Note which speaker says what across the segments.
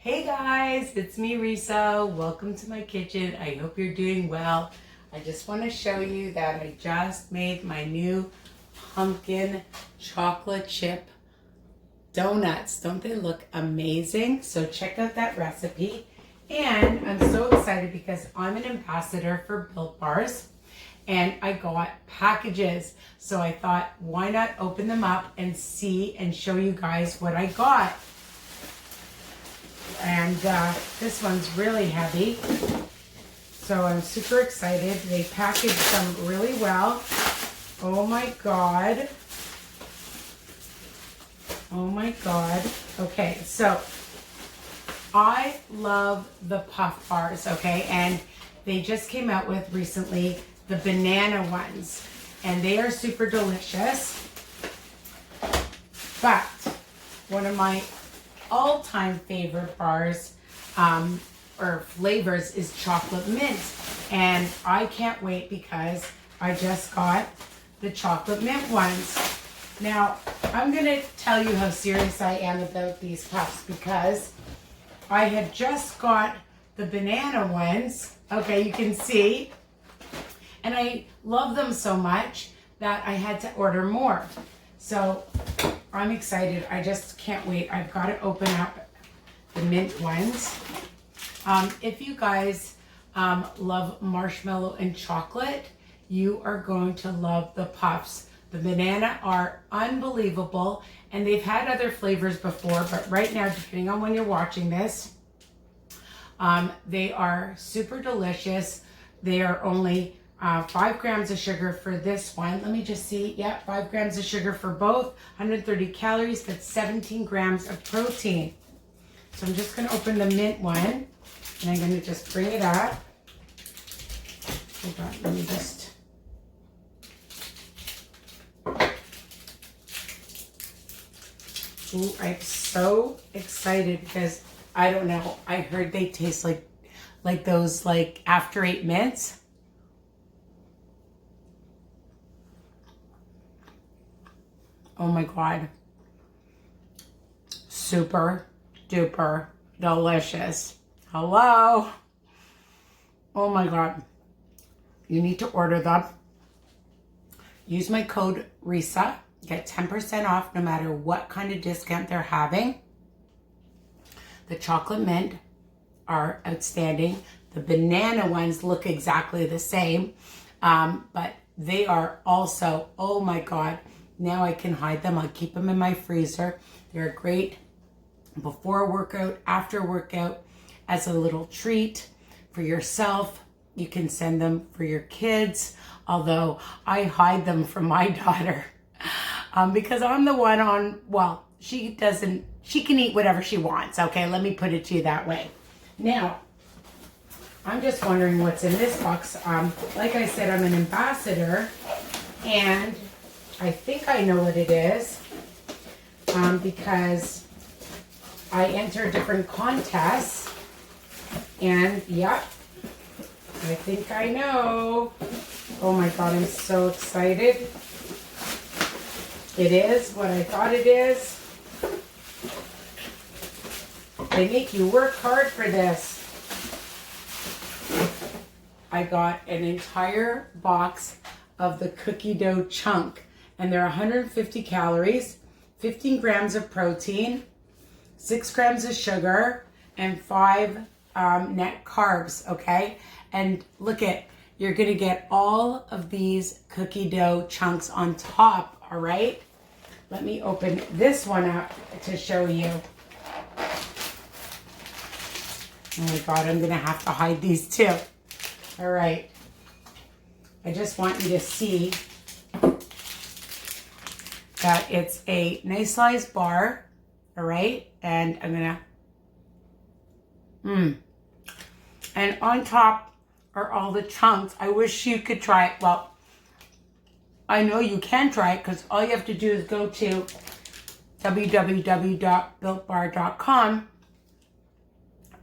Speaker 1: Hey guys, it's me Risa. Welcome to my kitchen. I hope you're doing well. I just want to show you that I just made my new pumpkin chocolate chip donuts. Don't they look amazing? So check out that recipe. And I'm so excited because I'm an ambassador for Built Bars and I got packages. So I thought, why not open them up and see and show you guys what I got. And this one's really heavy, so I'm super excited. They packaged them really well. Oh my god. Oh my god. Okay, so I love the puff bars, okay? And they just came out with recently the banana ones, and they are super delicious. But one of my all-time favorite bars or flavors is chocolate mint, and I can't wait because I just got the chocolate mint ones. Now I'm gonna tell you how serious I am about these puffs because I had just got the banana ones, okay, you can see, and I love them so much that I had to order more. So I'm excited. I just can't wait. I've got to open up the mint ones. If you guys love marshmallow and chocolate, you are going to love the puffs. The banana are unbelievable, and they've had other flavors before, but right now, depending on when you're watching this, they are super delicious. They are only 5 grams of sugar for this one. Let me just see. Yeah, 5 grams of sugar for both. 130 calories, but 17 grams of protein. So I'm just going to open the mint one, and I'm going to just bring it up. Hold on, let me just. Ooh, I'm so excited because I don't know. I heard they taste like those after 8 mints. Oh my god. Super duper delicious. Hello. Oh my god. You need to order them. Use my code RISA. Get 10% off no matter what kind of discount they're having. The chocolate mint are outstanding. The banana ones look exactly the same. But they are also, oh my god. Now I can hide them. I'll keep them in my freezer. They're great before workout, after workout, as a little treat for yourself. You can send them for your kids, although I hide them from my daughter because I'm the one on, well, she can eat whatever she wants. Okay, let me put it to you that way. Now, I'm just wondering what's in this box. Like I said, I'm an ambassador, and I think I know what it is because I enter different contests, and yep, I think I know. Oh my god, I'm so excited. It is what I thought it is. They make you work hard for this. I got an entire box of the cookie dough chunk. And they're 150 calories, 15 grams of protein, 6 grams of sugar, and 5 net carbs, okay? And look you're gonna get all of these cookie dough chunks on top, all right? Let me open this one up to show you. Oh my god, I'm gonna have to hide these too. All right. I just want you to see that it's a nice sized bar, all right? And I'm gonna, and on top are all the chunks. I wish you could try it. Well, I know you can try it because all you have to do is go to www.builtbar.com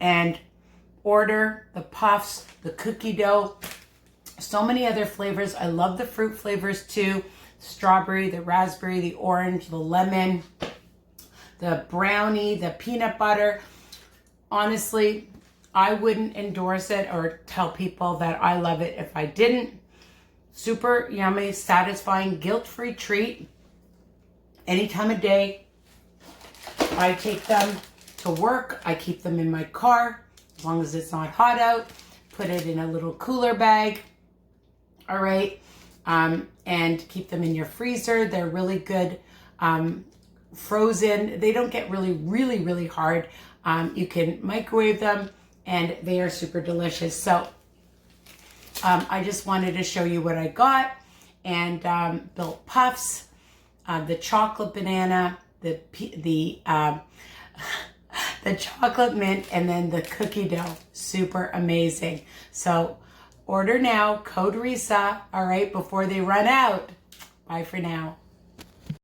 Speaker 1: and order the puffs, the cookie dough, so many other flavors. I love the fruit flavors too. Strawberry, the raspberry, the orange, the lemon, the brownie, the peanut butter. honestly, I wouldn't endorse it or tell people that I love it if I didn't. Super yummy, satisfying, guilt-free treat. Any time of day. I take them to work. I keep them in my car as long as it's not hot out. Put it in a little cooler bag. All right. And keep them in your freezer. They're really good frozen. They don't get really hard. You can microwave them and they are super delicious. So I just wanted to show you what I got. And built puffs, the chocolate banana, the chocolate mint, and then the cookie dough. Super amazing. So order now, code RISA, all right, before they run out. Bye for now.